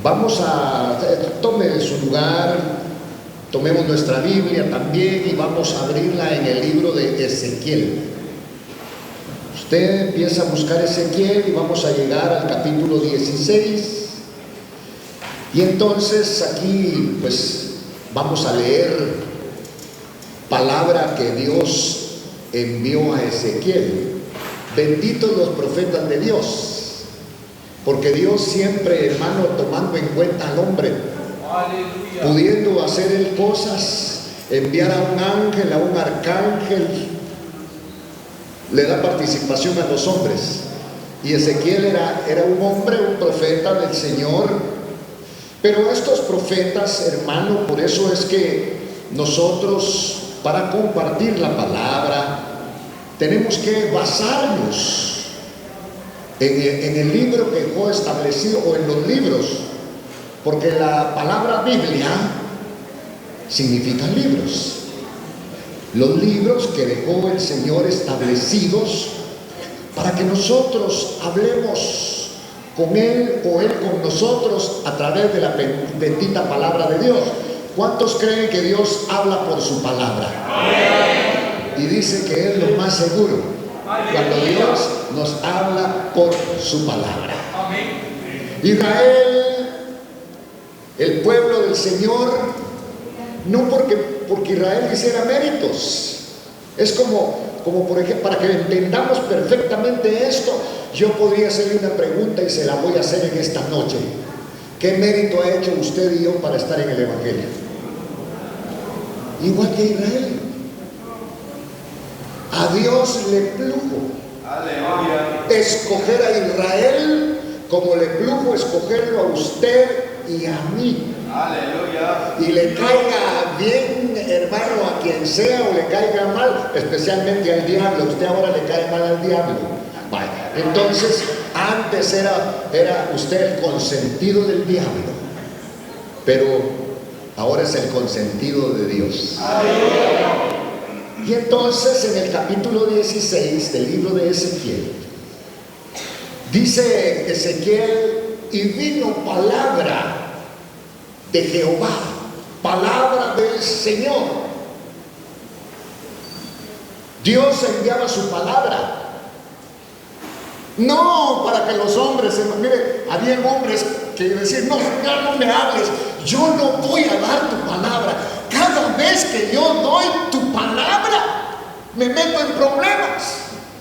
Vamos a, tome su lugar, tomemos nuestra Biblia también y vamos a abrirla en el libro de Ezequiel. Usted empieza a buscar Ezequiel y vamos a llegar al capítulo 16. Y entonces aquí pues vamos a leer palabra que Dios envió a Ezequiel. Benditos los profetas de Dios, porque Dios siempre, hermano, tomando en cuenta al hombre, aleluya, pudiendo hacer él cosas, enviar a un ángel, a un arcángel, le da participación a los hombres. Y Ezequiel era un hombre, un profeta del Señor. Pero estos profetas, hermano, por eso es que nosotros, para compartir la palabra, tenemos que basarnos en el libro que dejó establecido, o en los libros, porque la palabra Biblia significa libros. Los libros que dejó el Señor establecidos para que nosotros hablemos con Él o Él con nosotros a través de la bendita palabra de Dios. ¿Cuántos creen que Dios habla por su palabra? Amén. Y dice que es lo más seguro, cuando Dios nos habla por su palabra. Amén. Israel, el pueblo del Señor, no porque Israel hiciera méritos. Es como por ejemplo, para que entendamos perfectamente esto, yo podría hacerle una pregunta y se la voy a hacer en esta noche. ¿Qué mérito ha hecho usted y yo para estar en el Evangelio? Igual que Israel. A Dios le plugo escoger a Israel como le plugo escogerlo a usted y a mí. Aleluya. Y le caiga bien, hermano, a quien sea, o le caiga mal, especialmente al diablo. Usted ahora le cae mal al diablo. Vale. Entonces, antes era usted el consentido del diablo, pero ahora es el consentido de Dios. Aleluya. Y entonces, en el capítulo 16 del libro de Ezequiel, dice Ezequiel: y vino palabra de Jehová, palabra del Señor. Dios enviaba su palabra, no para que los hombres, mire, había hombres que decían: no, ya no me hables, yo no voy a dar tu palabra. Cada vez que yo doy tu palabra, me meto en problemas,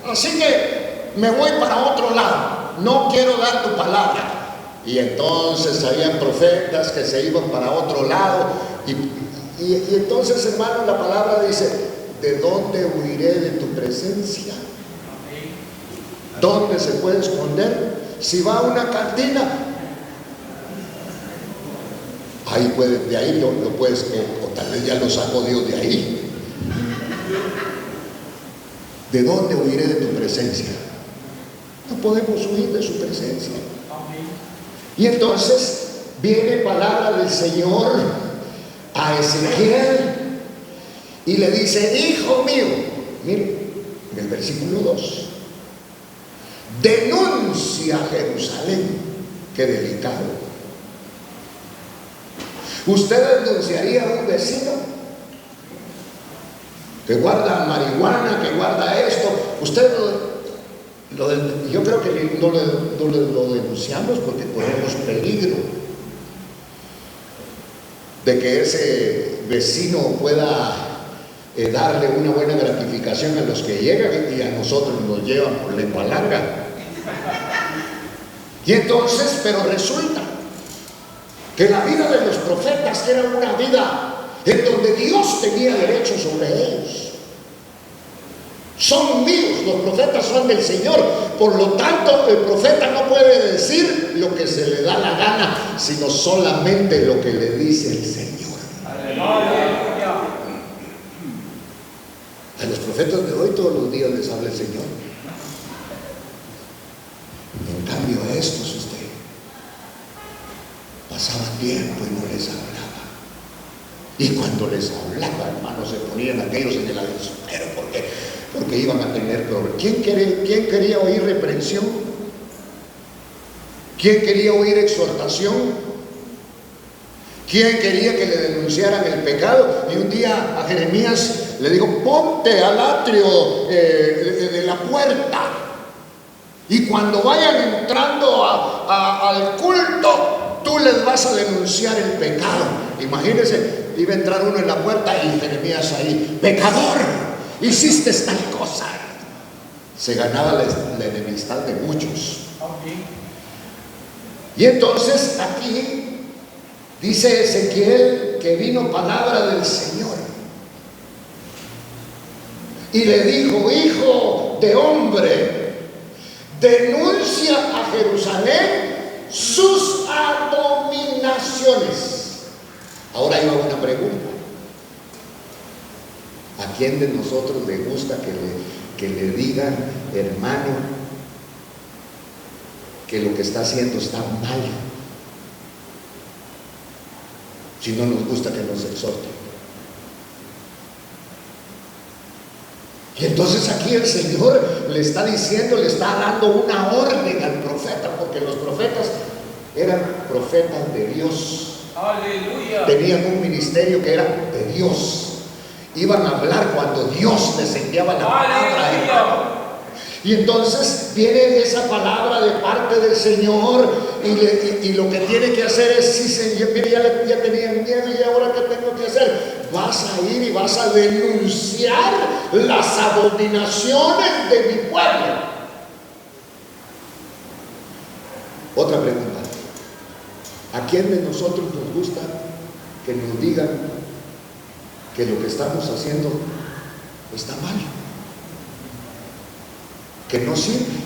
así que me voy para otro lado, no quiero dar tu palabra. Y entonces habían profetas que se iban para otro lado, y entonces, hermano, la palabra dice: ¿de dónde huiré de tu presencia? ¿Dónde se puede esconder? Si va a una cantina, ahí puede, de ahí lo puedes, o tal vez ya lo sacó Dios de ahí. ¿De dónde huiré de tu presencia? No podemos huir de su presencia. Y entonces viene palabra del Señor a Ezequiel y le dice: hijo mío, mire, en el versículo 2, denuncia a Jerusalén. Qué delicado. ¿Usted denunciaría a un vecino que guarda marihuana, que guarda esto? Usted yo creo que no lo denunciamos porque corremos peligro de que ese vecino pueda darle una buena gratificación a los que llegan y a nosotros nos llevan por lengua larga. Y entonces, pero resulta que la vida de los profetas era una vida en donde Dios tenía derecho sobre ellos. Son míos, los profetas son del Señor. Por lo tanto, el profeta no puede decir lo que se le da la gana, sino solamente lo que le dice el Señor. Aleluya. A los profetas de hoy todos los días les habla el Señor. En cambio a estos, usted pasaba tiempo y no les hablaba. Y cuando les hablaba, hermanos, se ponían aquellos en el avispero porque iban a tener problemas. ¿Quién quería oír reprensión? ¿Quién quería oír exhortación? ¿Quién quería que le denunciaran el pecado? Y un día a Jeremías le dijo: ponte al atrio de la puerta, y cuando vayan entrando al culto, tú les vas a denunciar el pecado. Imagínense, iba a entrar uno en la puerta y Jeremías ahí: pecador, hiciste tal cosa. Se ganaba la enemistad de muchos. Y entonces aquí dice Ezequiel que vino palabra del Señor y le dijo: hijo de hombre, denuncia a Jerusalén sus abominaciones. Ahora hay una pregunta: ¿a quién de nosotros le gusta que le digan, hermano, que lo que está haciendo está mal? Si no nos gusta que nos exhorten. Y entonces aquí el Señor le está diciendo, le está dando una orden al profeta, porque los profetas eran profetas de Dios. Aleluya. Tenían un ministerio que era de Dios. Iban a hablar cuando Dios les enviaba la palabra. Y entonces viene esa palabra de parte del Señor, y lo que tiene que hacer es: sí, Señor, mire, ya tenían miedo, y ahora ¿qué tengo que hacer? Vas a ir y vas a denunciar las abominaciones de mi pueblo. Otra pregunta: ¿a quién de nosotros nos gusta que nos digan que lo que estamos haciendo está mal, que no sirve?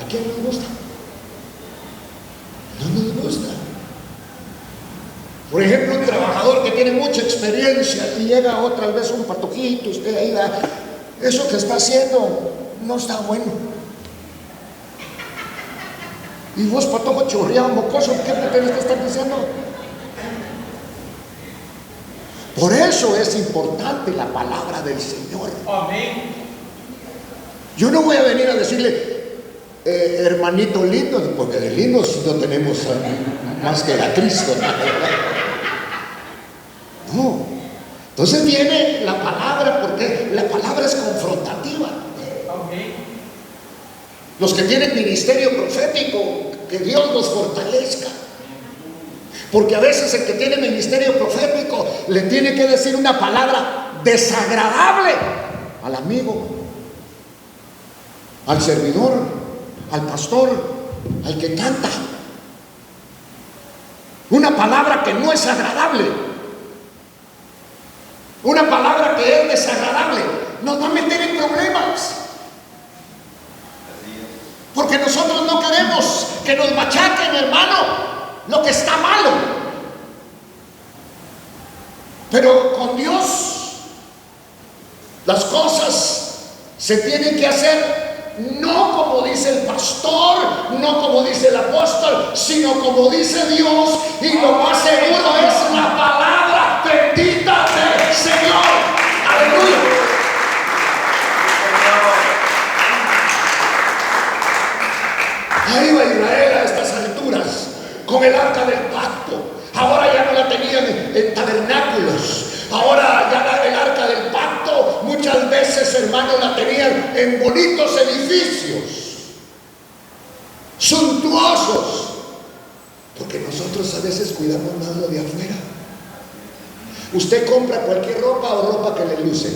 ¿A quién nos gusta? No nos gusta. Por ejemplo, un trabajador que tiene mucha experiencia y llega otra vez un patojito, usted ahí va: eso que está haciendo no está bueno. Y vos, patojo chorreado, mocoso, ¿qué te tenés que estar diciendo? Por eso es importante la palabra del Señor. Amén. Yo no voy a venir a decirle: hermanito lindo, porque de lindos no tenemos más que a Cristo. No. Entonces viene la palabra, porque la palabra es confrontativa. Los que tienen ministerio profético, que Dios los fortalezca. Porque a veces el que tiene ministerio profético le tiene que decir una palabra desagradable al amigo, al servidor, al pastor, al que canta. Una palabra que no es agradable, una palabra que es desagradable, nos va a meter en problemas. Porque nosotros no queremos que nos machaquen, hermano, lo que está malo. Pero con Dios las cosas se tienen que hacer no como dice el pastor, no como dice el apóstol, sino como dice Dios. Y lo más seguro es la palabra bendita del Señor. Aleluya. Ahí va Israel a estas alturas con el arca del pacto. Ahora ya no la tenían en tabernáculos. Ahora ya el arca del pacto muchas veces, hermanos, la tenían en bonitos edificios suntuosos. Porque nosotros a veces cuidamos más lo de afuera. Usted compra cualquier ropa o ropa que le luce.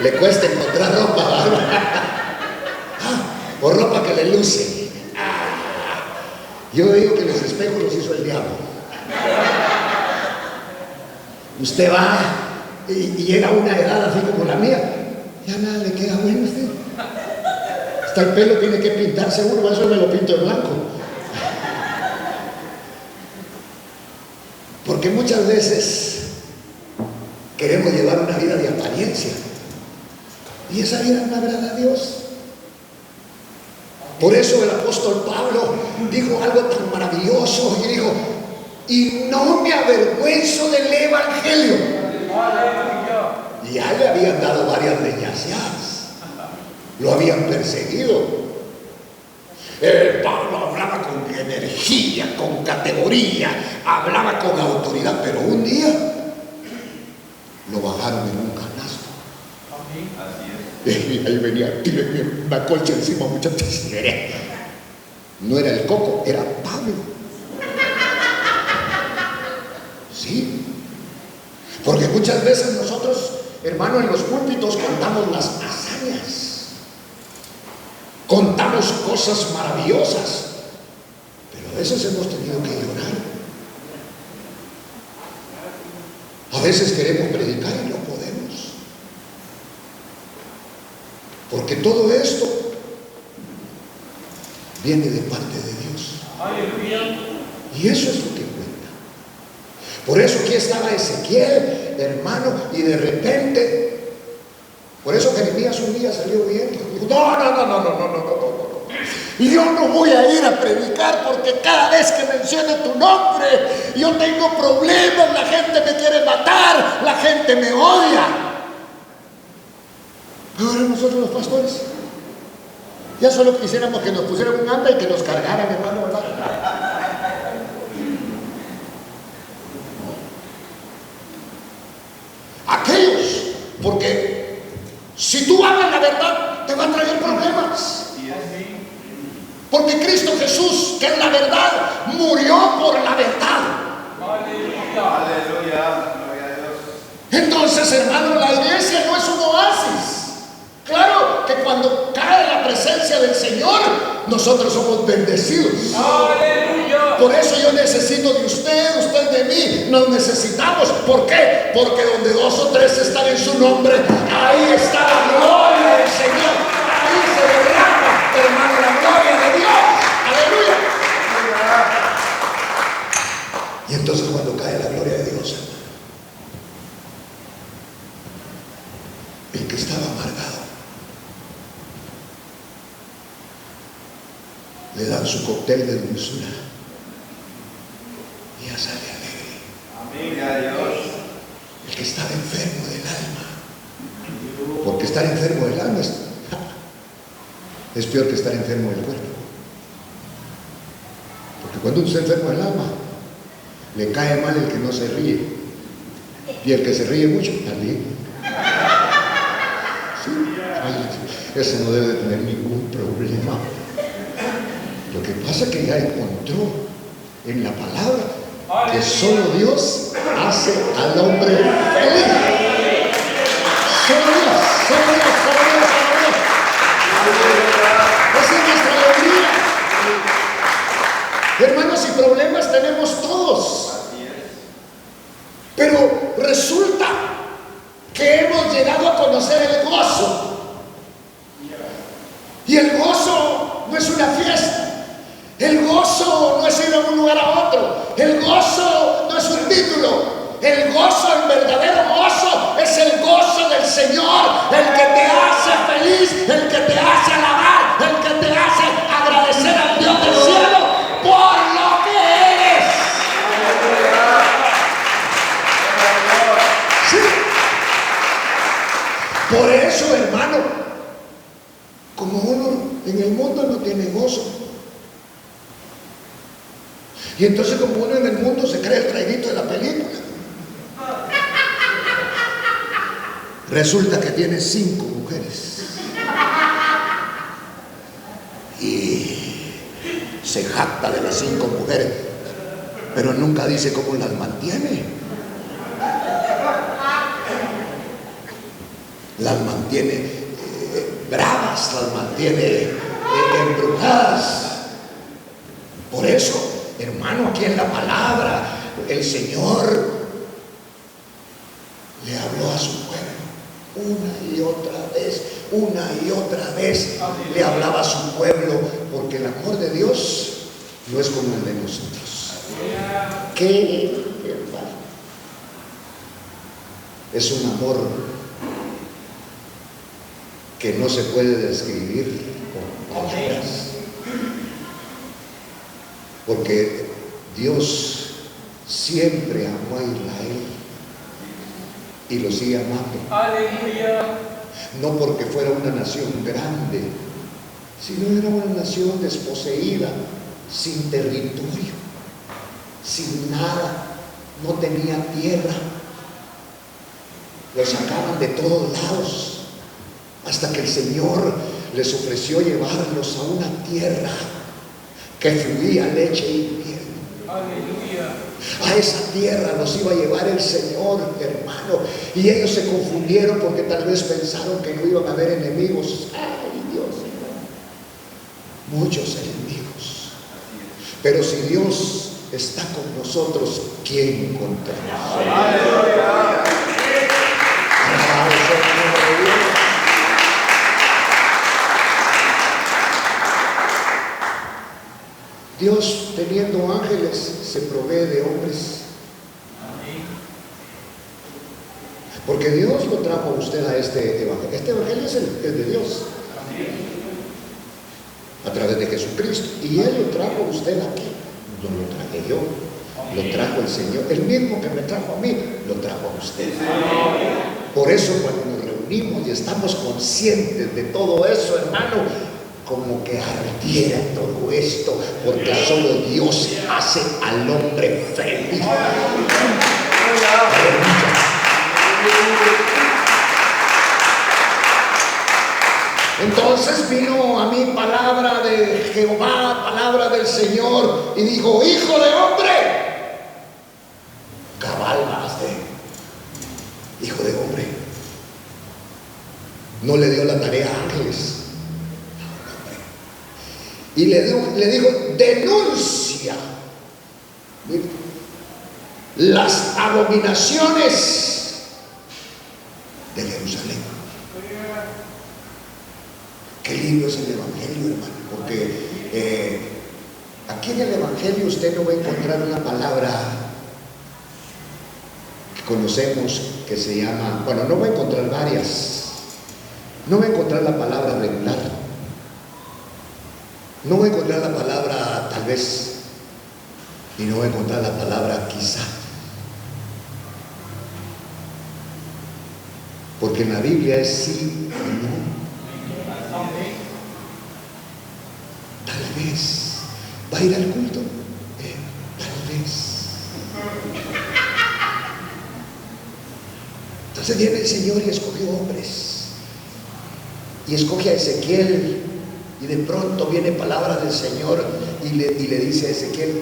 Le cuesta encontrar ropa, o ropa que le luce. Yo digo que los espejos los hizo el diablo. Usted va y llega a una edad así como la mía, ya nada le queda bueno a usted. Hasta el pelo tiene que pintarse uno, eso me lo pinto de blanco. Porque muchas veces queremos llevar una vida de apariencia, y esa vida no agrada a Dios. Por eso el apóstol Pablo dijo algo tan maravilloso, y dijo: y no me avergüenzo del evangelio. Y ya le habían dado varias leñaciadas, lo habían perseguido, Pablo hablaba con energía, con categoría, hablaba con autoridad, pero un día lo bajaron en un canasto. Y ahí venía, tírenme una colcha encima, muchachos. No era el Coco, era Pablo. Sí, porque muchas veces nosotros, hermano, en los púlpitos contamos las hazañas, contamos cosas maravillosas, pero a veces hemos tenido que llorar. A veces queremos predicar y no podemos, porque todo esto viene de parte de Dios. Aleluya. Y eso es lo que cuenta. Por eso aquí estaba Ezequiel, hermano, y de repente, por eso Jeremías un día salió huyendo. Dijo, no. Yo no voy a ir a predicar porque cada vez que mencione tu nombre, yo tengo problemas, la gente me quiere matar, la gente me odia. Ahora nosotros los pastores, ya solo quisiéramos que nos pusieran un anda y que nos cargaran, hermano, ¿verdad? Aquellos, porque si tú hablas la verdad, te va a traer problemas. Porque Cristo Jesús, que es la verdad, murió por la verdad. Aleluya. Entonces, hermano, la iglesia no es un oasis. Claro que cuando cae la presencia del Señor, nosotros somos bendecidos. ¡Aleluya! Por eso yo necesito de usted, usted de mí. Nos necesitamos. ¿Por qué? Porque donde 2 o 3 están en su nombre, ahí está la gloria del Señor. Ahí se derrama, hermano, la gloria de Dios. ¡Aleluya! Y entonces cuando cae la gloria de Dios, el que estaba amargado, le dan su cóctel de dulzura y ya sale alegre. Amén. Dios. El que estaba enfermo del alma, porque estar enfermo del alma es peor que estar enfermo del cuerpo. Porque cuando uno está enfermo del alma, le cae mal el que no se ríe, y el que se ríe mucho también. Sí. Ay, ese no debe de tener ningún problema. Lo que pasa es que ya encontró en la palabra que solo Dios hace al hombre feliz. Solo Dios. Esa es nuestra alegría. Hermanos, y problemas tenemos todos. Pero resulta que hemos llegado a conocer el gozo. Y el gozo no es una fiesta. El gozo no es ir a un lugar a otro. El gozo no es un título. El gozo, el verdadero gozo, es el gozo del Señor, el que te hace feliz, el que te hace alabar, el que te hace agradecer al Dios del cielo por lo que eres. Sí. Por eso, hermano, como uno en el mundo no tiene gozo, y entonces como uno en el mundo se cree el traidito de la película, resulta que tiene 5 mujeres y se jacta de las 5 mujeres, pero nunca dice cómo las mantiene. Las mantiene bravas, las mantiene embrujadas. Por eso, hermano, aquí en la palabra el Señor le habló a su pueblo una y otra vez le hablaba a su pueblo, porque el amor de Dios no es como el de nosotros. ¿Qué, hermano? Es un amor que no se puede describir con palabras, porque Dios siempre amó a Israel y lo sigue amando. Aleluya. No porque fuera una nación grande, sino era una nación desposeída, sin territorio, sin nada, no tenía tierra. Los sacaban de todos lados, hasta que el Señor les ofreció llevarlos a una tierra que fluía leche y miel. Aleluya. A esa tierra los iba a llevar el Señor, hermano. Y ellos se confundieron porque tal vez pensaron que no iban a haber enemigos. Ay, Dios, muchos enemigos. Pero si Dios está con nosotros, ¿quién contra nosotros? Aleluya. Alabado sea el nombre de Dios. Dios, teniendo ángeles, se provee de hombres. Porque Dios lo trajo a usted a este evangelio. Este evangelio es el de Dios, a través de Jesucristo. Y Él lo trajo a usted aquí. No lo traje yo, lo trajo el Señor. El mismo que me trajo a mí, lo trajo a usted. Por eso cuando nos reunimos y estamos conscientes de todo eso, hermano, como que ardiera todo esto, porque solo Dios hace al hombre feliz. Entonces vino a mí palabra de Jehová, palabra del Señor, y dijo: hijo de hombre, cabalgaste, hijo de hombre. No le dio la tarea a ángeles. Y le dijo: denuncia las abominaciones de Jerusalén. Qué lindo es el evangelio, hermano, porque aquí en el evangelio usted no va a encontrar una palabra que conocemos que se llama, bueno, no va a encontrar varias. No va a encontrar la palabra regular. No voy a encontrar la palabra tal vez, y no voy a encontrar la palabra quizá. Porque en la Biblia es sí y no. Tal vez. ¿Va a ir al culto? Tal vez. Entonces viene el Señor y escogió hombres. Y escoge a Ezequiel. Y de pronto viene palabra del Señor y le dice a Ezequiel: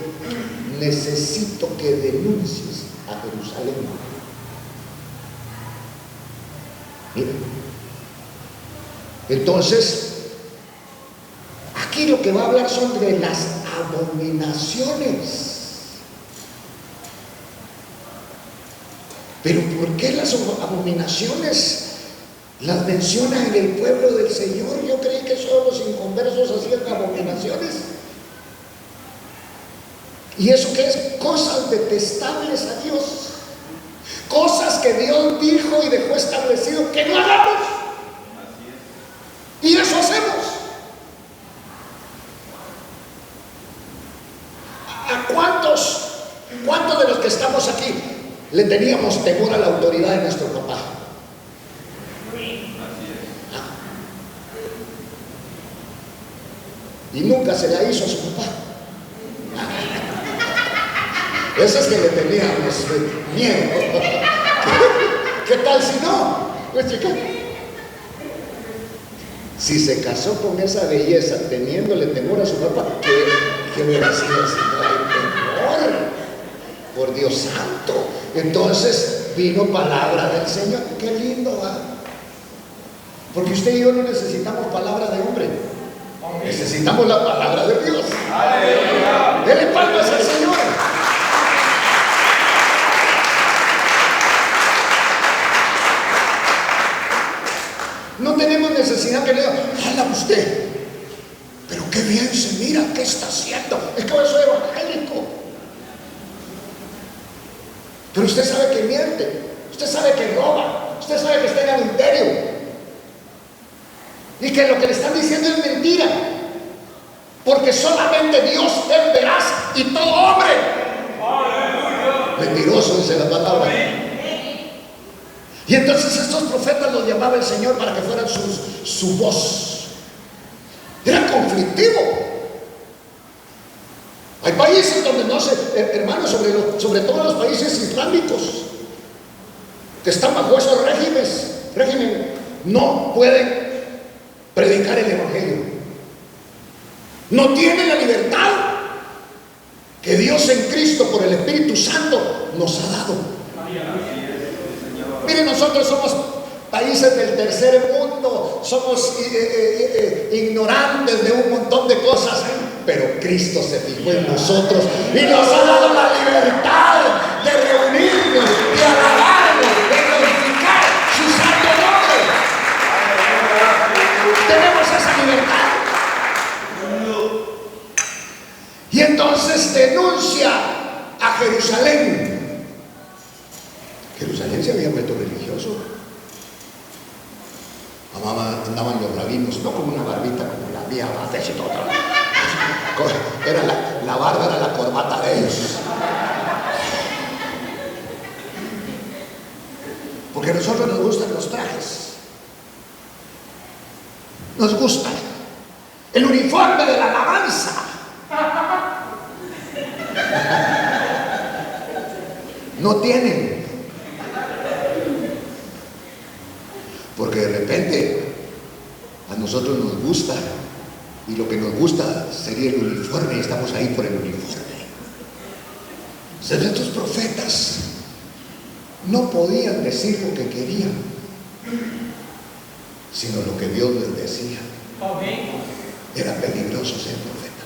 necesito que denuncies a Jerusalén. Miren. Entonces, aquí lo que va a hablar son de las abominaciones. Pero ¿por qué las abominaciones las menciona en el pueblo del Señor? Yo creí que solo los inconversos hacían abominaciones. Y eso que es cosas detestables a Dios, cosas que Dios dijo y dejó establecido que no hagamos. Y eso hacemos. ¿A cuántos de los que estamos aquí le teníamos temor a la autoridad de nuestro papá? Y nunca se la hizo a su papá. Eso es que le teníamos miedo. ¿Qué tal si no? Pues chica, si se casó con esa belleza teniéndole temor a su papá, ¿qué hubiera sido si no hay temor? Por Dios santo. Entonces vino palabra del Señor. Qué lindo, ¿va? Porque usted y yo no necesitamos palabra de hombre. Necesitamos la palabra de Dios. ¡Aleluya! Dele palmas al Señor. No tenemos necesidad que lea: ¡hala usted! Pero qué bien se mira, ¿qué está haciendo? Es que yo soy evangélico. Pero usted sabe que miente, usted sabe que roba, usted sabe que está en adulterio. Y que lo que le están diciendo es mentira, porque solamente Dios es veraz y todo hombre. ¡Aleluya! Mentiroso dice la palabra. Y entonces estos profetas los llamaba el Señor para que fueran su voz. Eran conflictivo. Hay países donde no se, hermanos, sobre todo los países islámicos, que están bajo esos régimen, no pueden predicar el evangelio. No tienen la libertad que Dios en Cristo por el Espíritu Santo nos ha dado. Miren, nosotros somos países del tercer mundo, somos ignorantes de un montón de cosas, pero Cristo se fijó en nosotros y nos ha dado la libertad de reunirnos, de alabarnos, de glorificar su santo nombre. Tenemos esa libertad. Y entonces denuncia a Jerusalén. Jerusalén se había vuelto religioso. Andaban los rabinos, no con una barbita como la mía, era la barba, era la corbata de ellos. Porque a nosotros nos gustan los trajes. Nos gusta el uniforme de la alabanza. No tienen. Porque de repente a nosotros nos gusta, y lo que nos gusta sería el uniforme, y estamos ahí por el uniforme. Estos profetas no podían decir lo que querían, sino lo que Dios les decía. Era peligroso ser profeta.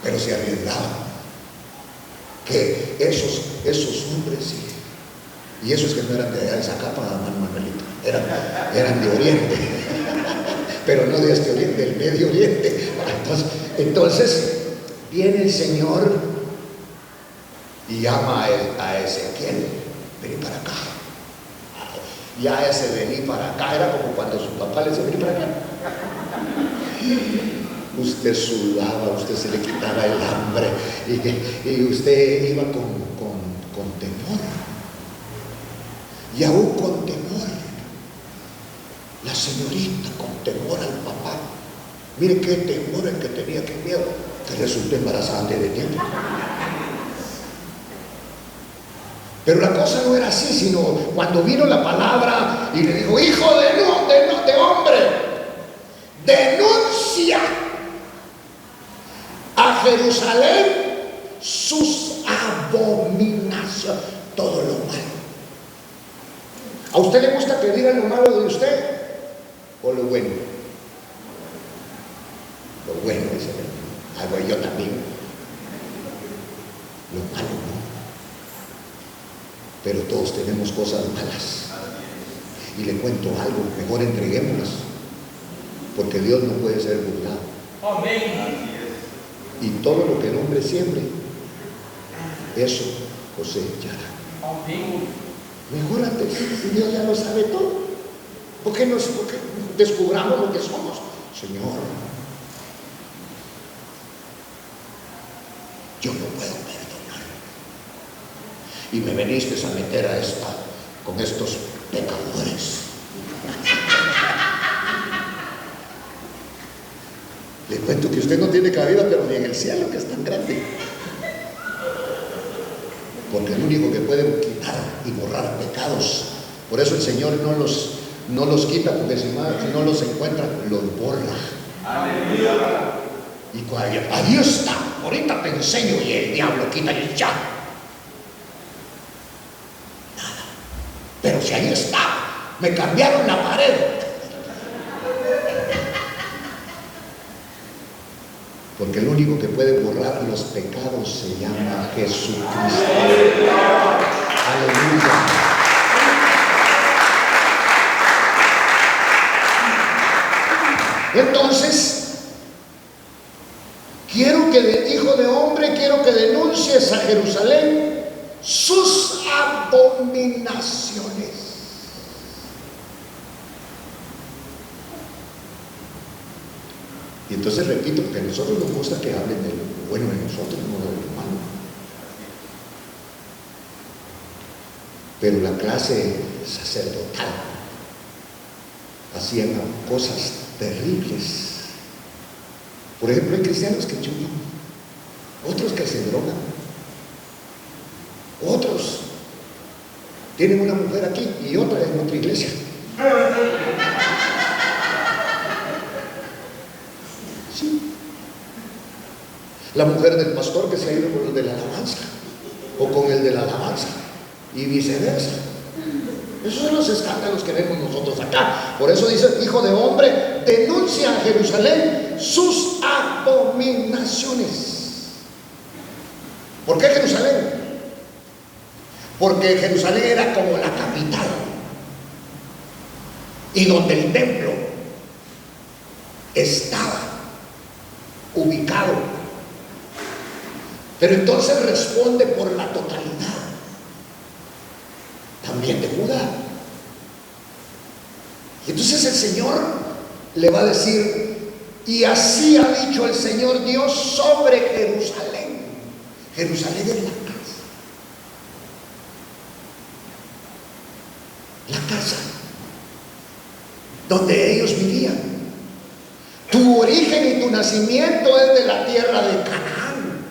Pero se arriesgaban. Que esos hombres, y esos que no eran de esa capa, hermano Manuelito, eran de Oriente, pero no de este Oriente, del Medio Oriente. Entonces viene el Señor y llama a Ezequiel: vení para acá. Ya ese vení para acá era como cuando su papá le decía: vení para acá. Usted sudaba, usted se le quitaba el hambre, y usted iba con temor, y aún con temor, la señorita con temor al papá. Mire qué temor el que tenía, qué miedo, que resultó embarazada antes de tiempo. Pero la cosa no era así, sino cuando vino la palabra y le dijo: hijo de hombre, denuncia a Jerusalén sus abominaciones, todo lo malo. ¿A usted le gusta que digan lo malo de usted o lo bueno? Lo bueno, dice él. Hago yo también. Lo malo no. Pero todos tenemos cosas malas. Y le cuento algo, mejor entreguémoslas, porque Dios no puede ser burlado. Amén. Y todo lo que el hombre siembre, eso cosechará. Amén. Mejor antes, si Dios ya lo sabe todo, ¿por qué descubramos lo que somos? Señor, yo no puedo perdonar. Y me veniste a meter con estos pecadores. Le cuento que usted no tiene cabida, pero ni en el cielo, que es tan grande. Porque el único que puede quitar y borrar pecados, por eso el Señor no los quita, porque si no los encuentra, los borra. Aleluya. Y cuando ahí está, ahorita te enseño, y el diablo quita y ya. Nada. Pero si ahí está, me cambiaron la pared. Porque el único que puede borrar los pecados se llama Jesucristo. Aleluya. Entonces, hijo de hombre, quiero que denuncies a Jerusalén sus abominaciones. Y entonces repito, porque a nosotros nos gusta que hablen de lo bueno de nosotros, no de lo malo. Pero la clase sacerdotal, hacían cosas terribles. Por ejemplo, hay cristianos que chupan, otros que se drogan, otros tienen una mujer aquí y otra en otra iglesia. Sí. La mujer del pastor que se ha ido con el de la alabanza, o con el de la alabanza, y viceversa. Esos son los escándalos que vemos nosotros acá. Por eso dice: hijo de hombre, denuncia a Jerusalén sus abominaciones. ¿Por qué Jerusalén? Porque Jerusalén era como la capital, y donde el templo estaba ubicado. Pero entonces responde por la totalidad también de Judá. Y entonces el Señor le va a decir: y así ha dicho el Señor Dios sobre Jerusalén. Jerusalén es la casa donde ellos vivían. Tu origen y tu nacimiento es de la tierra de Canaán,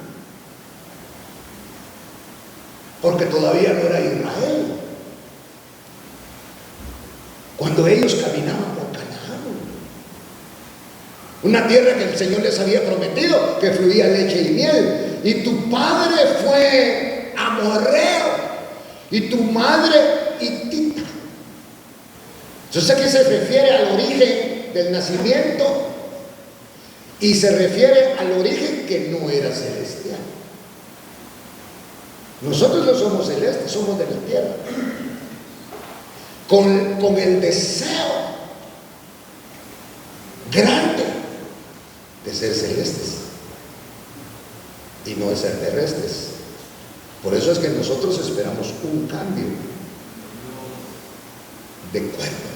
porque todavía no era Israel cuando ellos caminaban por Canaán, una tierra que el Señor les había prometido, que fluía leche y miel. Y tu padre fue amorreo y tu madre hitita. Entonces aquí se refiere al origen del nacimiento y se refiere al origen que no era celestial. Nosotros no somos celestes, somos de la tierra, con el deseo grande de ser celestes y no de ser terrestres. Por eso es que nosotros esperamos un cambio de cuerpo.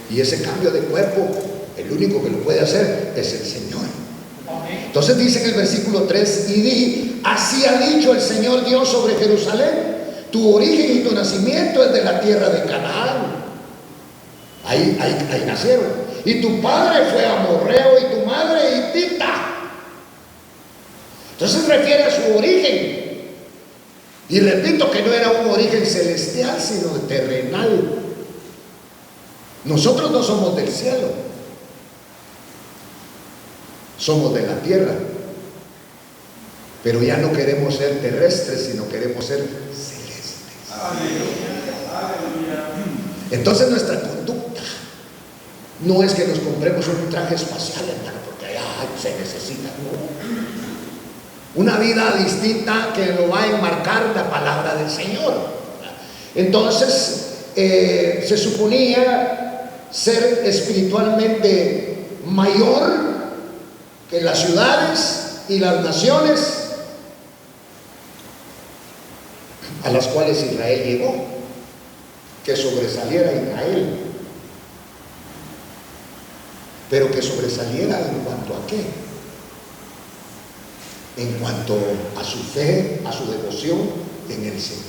Y ese cambio de cuerpo, el único que lo puede hacer es el Señor. Entonces dice en el versículo 3: y di, así ha dicho el Señor Dios sobre Jerusalén, tu origen y tu nacimiento es de la tierra de Canaán. Ahí nacieron. Y tu padre fue amorreo y tu madre hitita. Entonces refiere a su origen. Y repito que no era un origen celestial, sino terrenal. Nosotros no somos del cielo, somos de la tierra. Pero ya no queremos ser terrestres, sino queremos ser celestes. Entonces nuestra conducta no es que nos compremos un traje espacial, hermano, porque se necesita, no. Una vida distinta que lo va a enmarcar la palabra del Señor. Entonces se suponía ser espiritualmente mayor que las ciudades y las naciones a las cuales Israel llegó, que sobresaliera Israel, pero que sobresaliera en cuanto a qué, en cuanto a su fe, a su devoción en el Señor.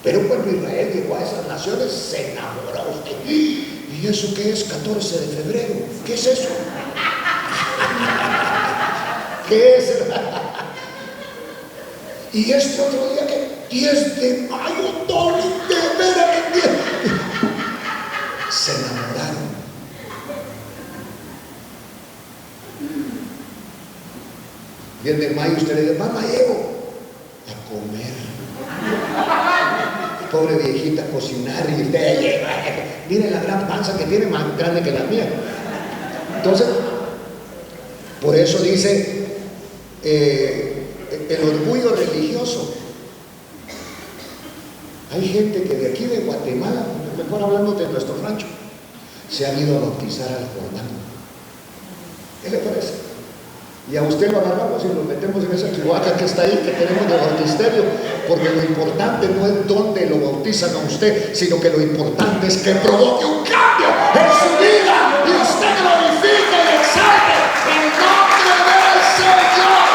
Pero cuando Israel llegó a esas naciones, se enamoró usted. ¿Y eso qué es? 14 de febrero. ¿Qué es eso? ¿Qué es? Y este otro día que 10 de mayo, de veras que 10. Se enamoraron. Y el de mayo usted le dice: mamá, llego a comer. Pobre viejita, cocinar, y usted lleva. Mire la gran panza que tiene, más grande que la mía. Entonces, por eso dice el orgullo religioso. Hay gente que de aquí de Guatemala, mejor hablando de nuestro rancho, se han ido a bautizar al Jordán. ¿Qué le parece? Y a usted lo agarramos y lo metemos en esa chihuahua que está ahí, que tenemos de bautisterio, porque lo importante no es dónde lo bautizan a usted, sino que lo importante es que provoque un cambio en su vida y usted glorifique y exalte el nombre del Señor.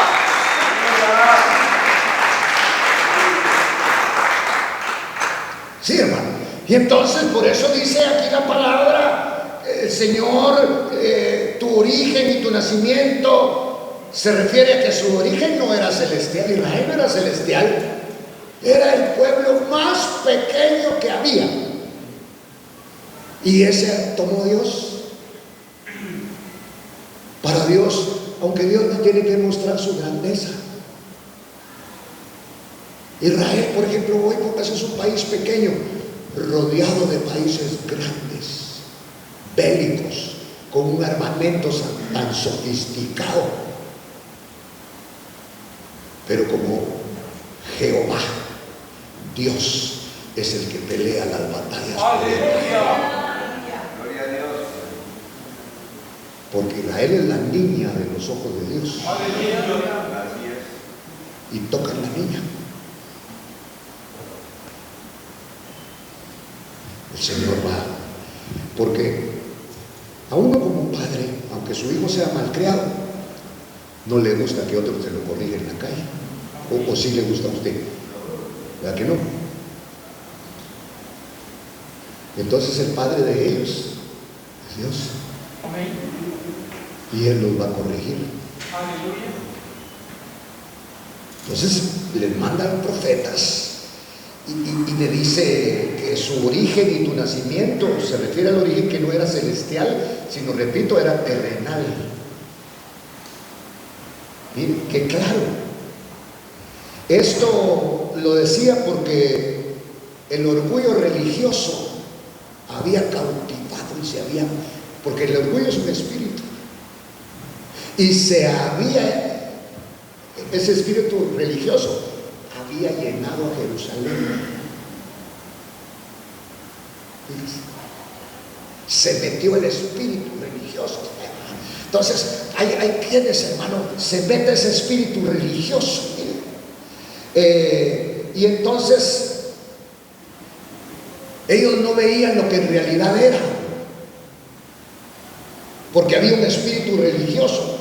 Sí, hermano. Y entonces por eso dice aquí la Señor, tu origen y tu nacimiento, se refiere a que su origen no era celestial. Israel no era celestial, era el pueblo más pequeño que había, y ese tomó Dios. Para Dios, aunque Dios no tiene que mostrar su grandeza, Israel, por ejemplo, hoy porque es un país pequeño, rodeado de países grandes, bélicos, con un armamento tan sofisticado, pero como Jehová, Dios, es el que pelea las batallas. Gloria a Dios. Porque Israel es la niña de los ojos de Dios. Así es. Y tocan la niña. El Señor va, porque a uno como padre, aunque su hijo sea malcriado, no le gusta que otro se lo corrija en la calle. O sí le gusta a usted, ¿verdad que no? Entonces el padre de ellos es Dios, y Él los va a corregir. Entonces les mandan profetas y le dice que su origen y tu nacimiento se refiere al origen que no era celestial, sino, repito, era terrenal. Miren, qué claro. Esto lo decía porque el orgullo religioso había cautivado y se había, porque el orgullo es un espíritu, y ese espíritu religioso había llenado a Jerusalén. Se metió el espíritu religioso. Entonces hay quienes, hermano, se mete ese espíritu religioso, y entonces ellos no veían lo que en realidad era, porque había un espíritu religioso.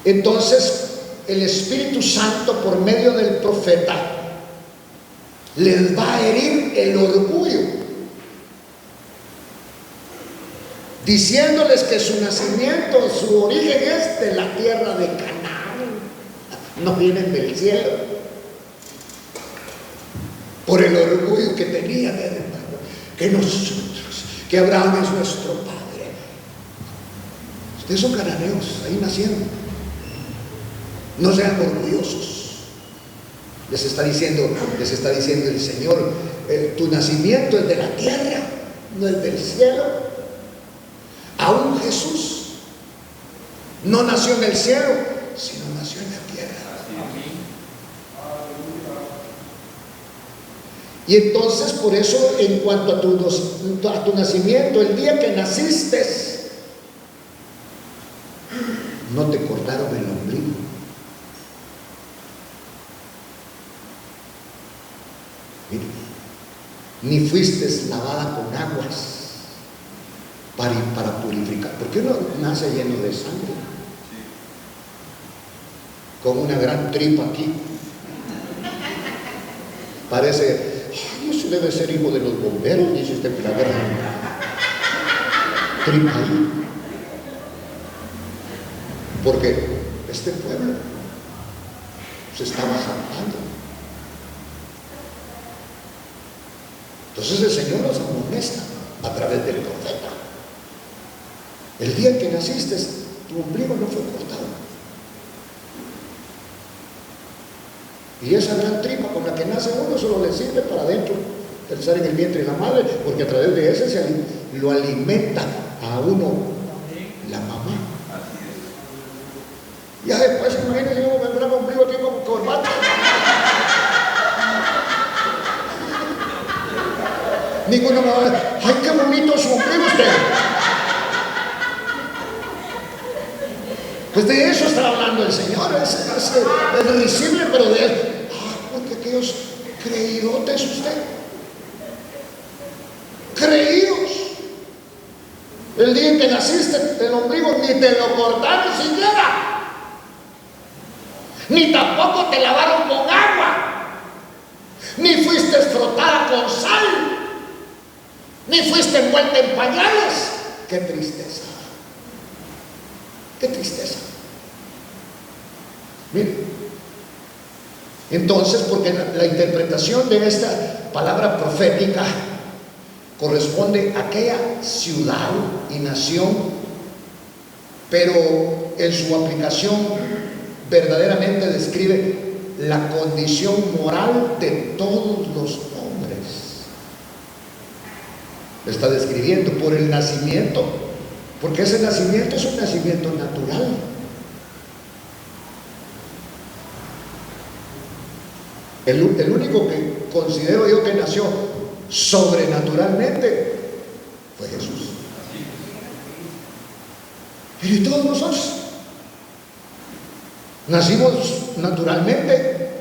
Entonces el Espíritu Santo, por medio del profeta, les va a herir el orgullo, diciéndoles que su nacimiento, su origen es de la tierra de Canaán, no vienen del cielo. Por el orgullo que tenían, hermano, que nosotros, que Abraham es nuestro padre. Ustedes son cananeos, ahí nacieron. No sean orgullosos. Les está diciendo el Señor, tu nacimiento es de la tierra, no es del cielo. Aún Jesús no nació en el cielo, sino nació en la tierra. Y entonces, por eso, en cuanto a tu nacimiento, el día que naciste, no te cortaron el ombligo. Mira, ni fuiste lavada con aguas para purificar, porque uno nace lleno de sangre, con una gran tripa aquí. Parece, eso debe ser hijo de los bomberos, dice usted, la gran tripa ahí. Porque este pueblo se estaba jactando. Entonces el Señor nos amonesta a través del profeta. El día que naciste, tu ombligo no fue cortado. Y esa gran tripa con la que nace uno solo le sirve para adentro, estar en el vientre de la madre, porque a través de ese lo alimenta a uno la mamá. Ya después, imagínense, uno vendrá con ombligo aquí como corbata. Ninguno me va a decir, ¡ay, qué bonito su ombligo usted! Pues de eso está hablando el Señor. Es risible, pero de él. Porque aquellos creídotes usted. Creídos. El día en que naciste, el ombligo ni te lo cortaron siquiera. Ni tampoco te lavaron con agua. Ni fuiste frotada con sal. Ni fuiste envuelta en pañales. qué tristeza. Qué tristeza. Miren, entonces, porque la interpretación de esta palabra profética corresponde a aquella ciudad y nación, pero en su aplicación verdaderamente describe la condición moral de todos los hombres. Está describiendo por el nacimiento, porque ese nacimiento es un nacimiento natural. El único que considero yo que nació sobrenaturalmente fue Jesús. Pero ¿y todos nosotros? Nacimos naturalmente.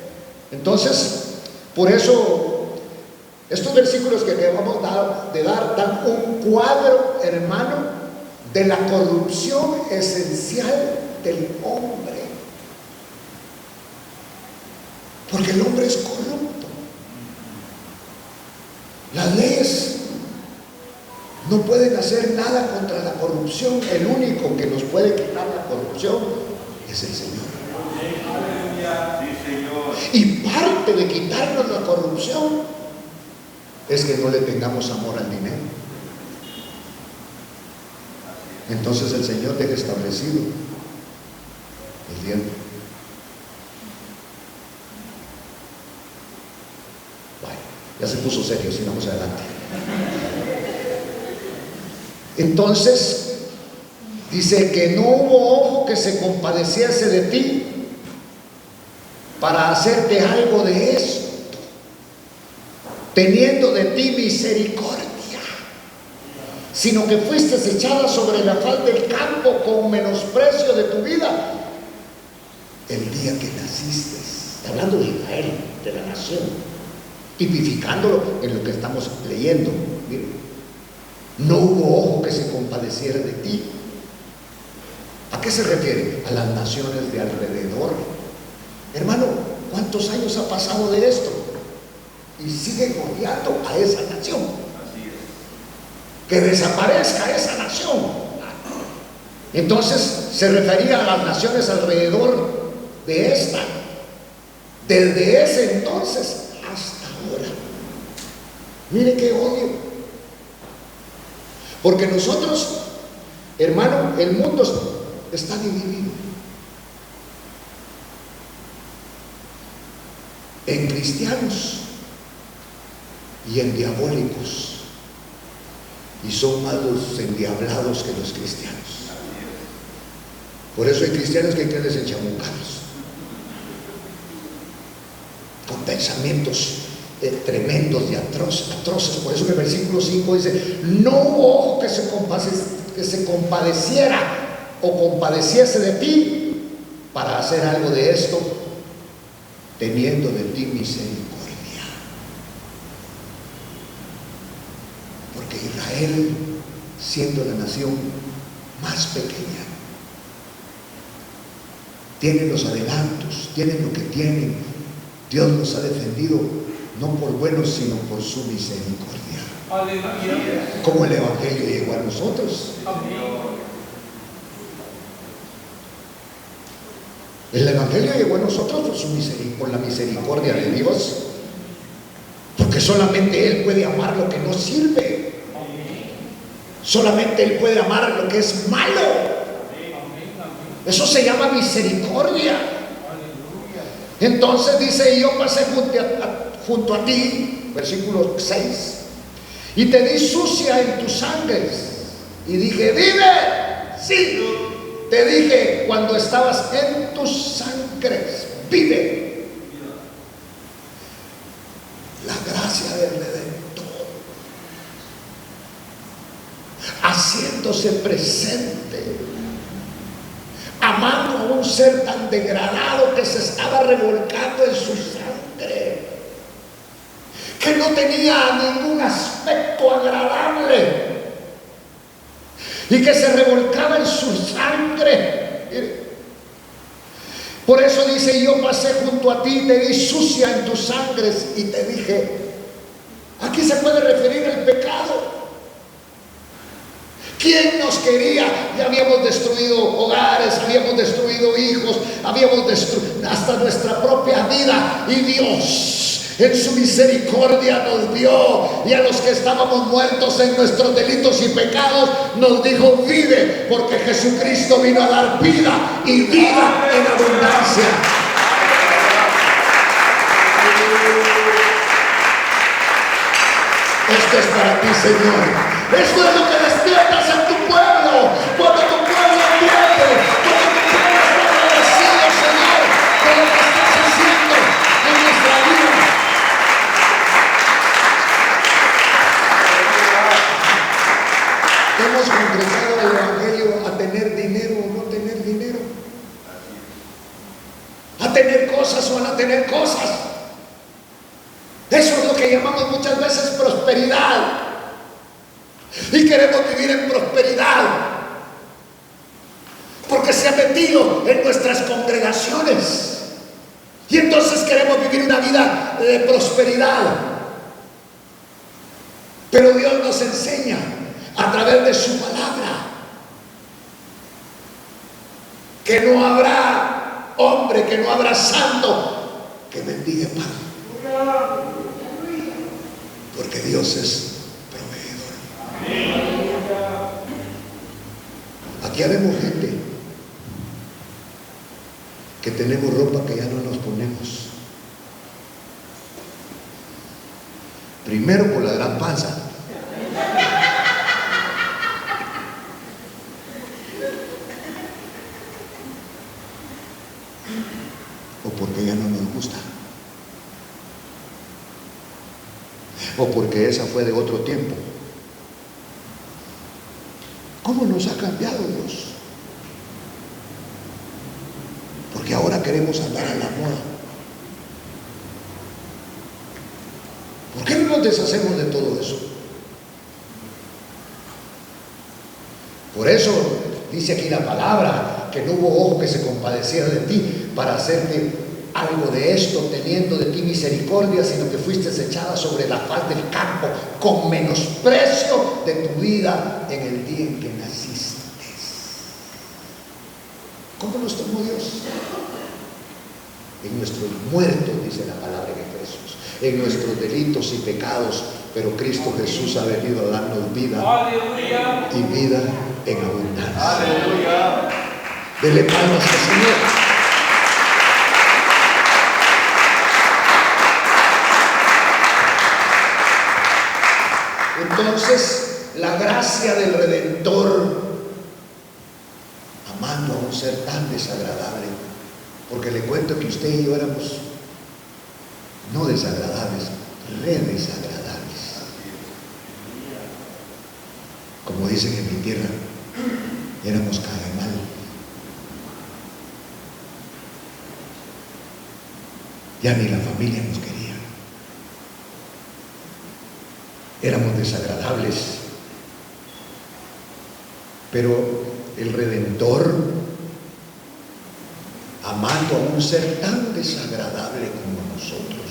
Entonces, por eso, estos versículos que acabamos de dar dan un cuadro, hermano, de la corrupción esencial del hombre. Porque el hombre es corrupto. Las leyes no pueden hacer nada contra la corrupción. El único que nos puede quitar la corrupción es el Señor. Y parte de quitarnos la corrupción es que no le tengamos amor al dinero. Entonces el Señor deja establecido el diezmo. Bueno, ya se puso serio, sigamos adelante. Entonces dice que no hubo ojo que se compadeciese de ti para hacerte algo de esto, teniendo de ti misericordia, sino que fuiste echada sobre la faz del campo con menosprecio de tu vida el día que naciste. Hablando de Israel, de la nación, tipificándolo en lo que estamos leyendo. Miren, no hubo ojo que se compadeciera de ti. ¿A qué se refiere? A las naciones de alrededor. Hermano, ¿cuántos años ha pasado de esto? Y sigue odiando a esa nación. Que desaparezca esa nación. Entonces se refería a las naciones alrededor de esta, desde ese entonces hasta ahora. Mire qué odio. Porque nosotros, hermano, el mundo está dividido en cristianos y en diabólicos, y son más los endiablados que los cristianos. Por eso hay cristianos que quedan enchamucados con pensamientos tremendos y atroces. Por eso en el versículo 5 dice: no hubo ojo que se compadeciera o compadeciese de ti para hacer algo de esto, teniendo de ti misericordia. Porque Israel, siendo la nación más pequeña, tiene los adelantos, tienen lo que tienen. Dios los ha defendido no por buenos, sino por su misericordia. Aleluya. Como el Evangelio llegó a nosotros. El Evangelio llegó a nosotros por la misericordia de Dios, porque solamente Él puede amar lo que no sirve. Solamente Él puede amar lo que es malo. Eso se llama misericordia. Entonces dice: y yo pasé junto a ti, versículo 6, y te di sucia en tus sangres, y dije: vive. Sí, te dije cuando estabas en tus sangres: vive. La gracia del Redentor haciéndose presente, amando a un ser tan degradado que se estaba revolcando en su sangre, que no tenía ningún aspecto agradable y que se revolcaba en su sangre. Mire, por eso dice: yo pasé junto a ti, te di sucia en tus sangres, y te dije. Aquí se puede referir al pecado. ¿Quién nos quería? Ya habíamos destruido hogares, habíamos destruido hijos, habíamos destruido hasta nuestra propia vida. Y Dios en su misericordia nos vio, y a los que estábamos muertos en nuestros delitos y pecados nos dijo: vive, porque Jesucristo vino a dar vida y vida en abundancia. Esto es para ti, Señor. Esto es lo que despiertas en tu pueblo. Cuando tu pueblo entiende, cuando tu pueblo está agradecido, Señor, de lo que estás haciendo en nuestra vida. Hemos congregado el Evangelio a tener dinero o no tener dinero, a tener cosas o a no tener cosas. Eso es lo que llamamos muchas veces prosperidad. Y queremos vivir en prosperidad porque se ha metido en nuestras congregaciones. Y entonces queremos vivir una vida de prosperidad. Pero Dios nos enseña a través de su palabra que no habrá hombre, que no habrá santo que mendigue pan. Porque Dios es proveedor. Aquí habemos gente que tenemos ropa que ya no nos ponemos. Primero por la gran panza. O porque ya no nos gusta. O porque esa fue de otro tiempo. ¿Cómo nos ha cambiado Dios? Porque ahora queremos andar a la moda. ¿Por qué no nos deshacemos de todo eso? Por eso dice aquí la palabra, que no hubo ojo que se compadeciera de ti para hacerte algo de esto, teniendo de ti misericordia, sino que fuiste echada sobre la faz del campo con menosprecio de tu vida en el día en que naciste. ¿Cómo nos tomó Dios? En nuestros muertos, dice la palabra en Efesios, en nuestros delitos y pecados, pero Cristo Jesús ha venido a darnos vida. ¡Aleluya! Y vida en abundancia. ¡Aleluya! Dele palmas al Señor. Entonces, la gracia del Redentor, amando a un ser tan desagradable, porque le cuento que usted y yo éramos no desagradables, re desagradables. Como dicen en mi tierra, éramos cae mal. Ya ni la familia nos quería. Éramos desagradables, pero el Redentor, amando a un ser tan desagradable como nosotros,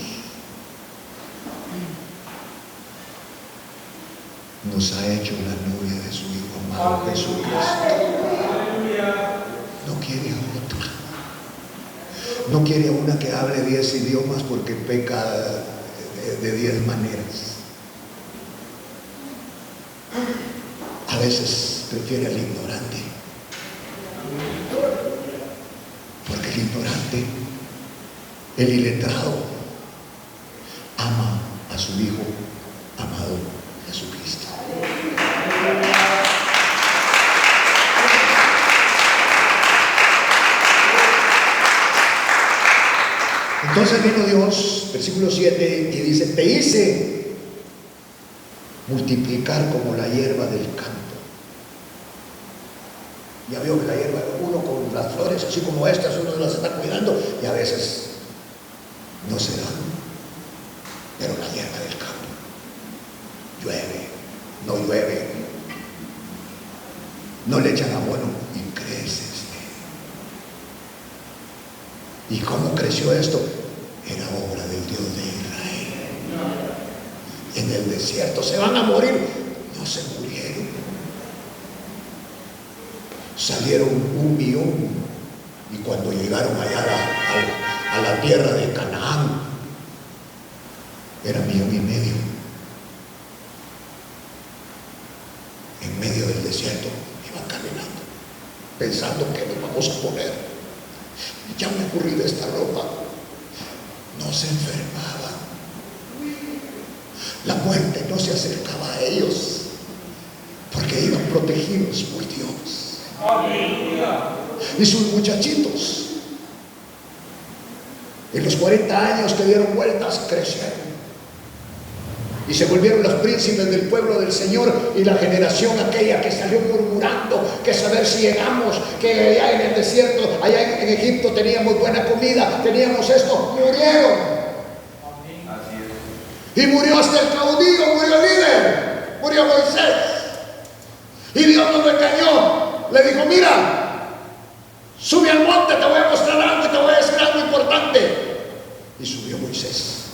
nos ha hecho la novia de su Hijo amado Jesucristo. No quiere a otra, no quiere a una que hable 10 idiomas porque peca de 10 maneras. A veces prefiere al ignorante, porque el ignorante, el iletrado, ama a su Hijo amado Jesucristo. Entonces vino Dios, versículo 7, y dice: te hice multiplicar como la hierba del campo. Ya veo que la hierba, uno con las flores así como estas, uno las está cuidando y a veces no se dan. Pero la hierba del campo, llueve, no llueve, no le echan abono y crece. ¿Y cómo creció esto? Era obra del Dios de Israel. En el desierto se van a morir, no se murieron. salieron 1,000,000, y cuando llegaron allá a la tierra de Canaán, era 1,500,000. En medio del desierto iban caminando, pensando que nos vamos a poner. Ya me ocurrí de esta ropa. No se enfermaban. La muerte no se acercaba a ellos, porque iban protegidos por Dios. Y sus muchachitos, en los 40 años que dieron vueltas, crecieron y se volvieron los príncipes del pueblo del Señor. Y la generación aquella que salió murmurando que saber si llegamos, que allá en el desierto, allá en Egipto teníamos buena comida, teníamos esto, murieron. Y murió hasta el caudillo, murió el líder, murió Moisés. Y Dios nos engañó. Le dijo: mira, sube al monte, te voy a mostrar algo, te voy a decir algo importante. Y subió Moisés.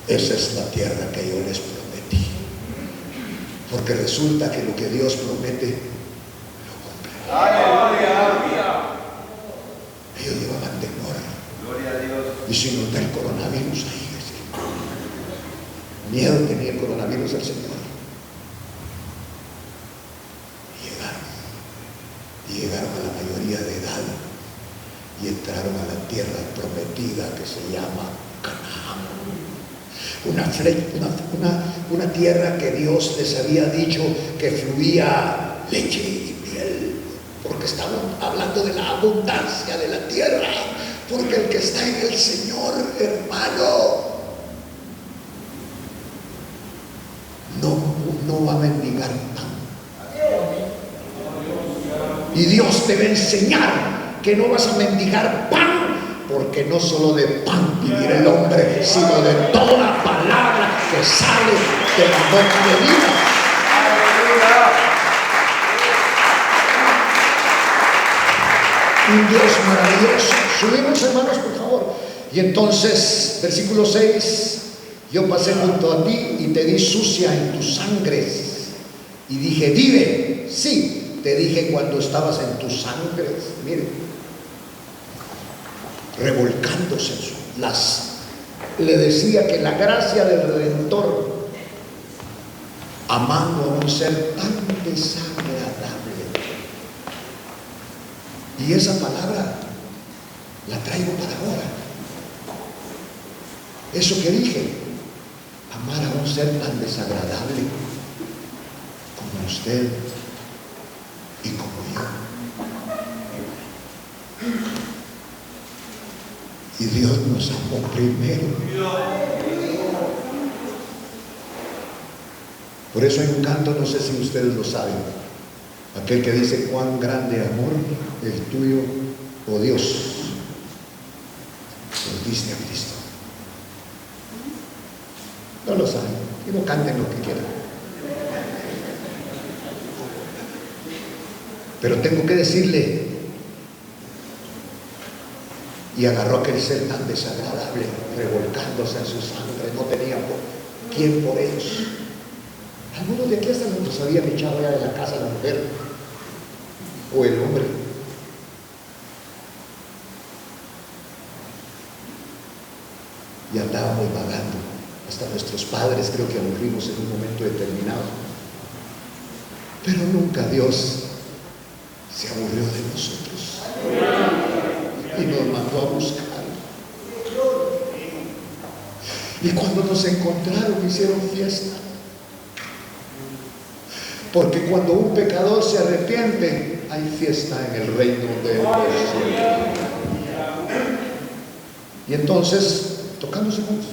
Esa es la tierra que yo les prometí. Porque resulta que lo que Dios promete, lo cumple. Aleluya. Ellos llevaban temor. Gloria a Dios. Y si nos da el coronavirus ahí, miedo tenía el coronavirus al Señor. Y llegaron a la mayoría de edad y entraron a la tierra prometida que se llama Canaán. Una tierra que Dios les había dicho que fluía leche y miel, porque estaban hablando de la abundancia de la tierra. Porque el que está en el Señor, hermano, no va a mendigar pan. Y Dios te va a enseñar que no vas a mendigar pan, porque no solo de pan vivirá el hombre, sino de toda palabra que sale de la boca de Dios. Un Dios maravilloso. Subimos, hermanos, por favor. Y entonces, versículo 6: yo pasé junto a ti y te di sucia en tus sangres. Y dije: vive. Sí, te dije cuando estabas en tus sangres. Miren, revolcándose le decía que la gracia del Redentor, amando a un ser tan desagradable. Y esa palabra la traigo para ahora. Eso que dije, amar a un ser tan desagradable como usted y como yo. Y Dios nos amó primero. Por eso hay un canto, no sé si ustedes lo saben, aquel que dice: cuán grande amor el tuyo, oh Dios, nos diste a Cristo. No lo saben, y no canten lo que quieran. Pero tengo que decirle: y agarró a aquel ser tan desagradable, revolcándose en su sangre, no tenía quién por ellos. Algunos de aquí hasta nos habían echado ya de la casa la mujer o el hombre. Y andábamos vagando. Hasta nuestros padres creo que aburrimos en un momento determinado. Pero nunca Dios se aburrió de nosotros y nos mandó a buscar. Y cuando nos encontraron, hicieron fiesta. Porque cuando un pecador se arrepiente, hay fiesta en el reino de Dios. Y entonces, tocamos juntos.